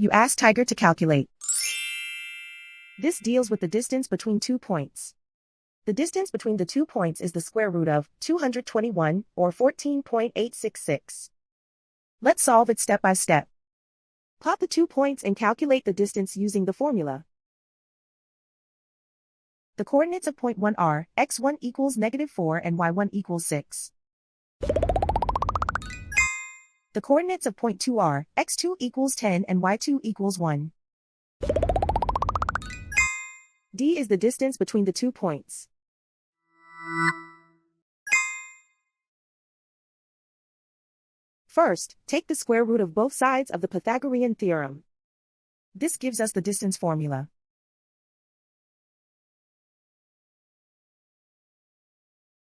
You ask Tiger to calculate. This deals with the distance between 2 points. The distance between the 2 points is the square root of 221, or 14.866. Let's solve it step by step. Plot the 2 points and calculate the distance using the formula. The coordinates of point 1 are x1 equals -4 and y1 equals 6. The coordinates of point 2 are x2 equals 10 and y2 equals 1. D is the distance between the 2 points. First, take the square root of both sides of the Pythagorean theorem. This gives us the distance formula.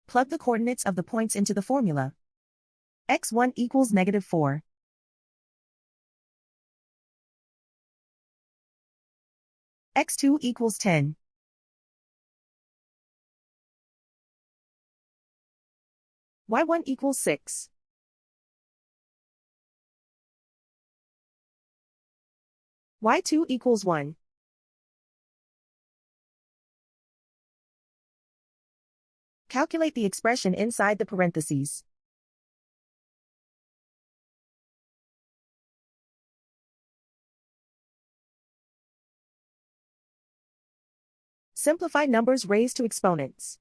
Plug the coordinates of the points into the formula. x1 equals -4. x2 equals 10. y1 equals 6. y2 equals 1. Calculate the expression inside the parentheses. Simplify numbers raised to exponents.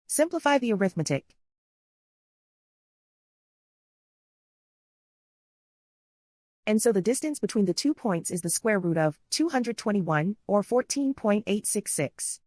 Simplify the arithmetic. And so the distance between the 2 points is the square root of 221, or 14.866.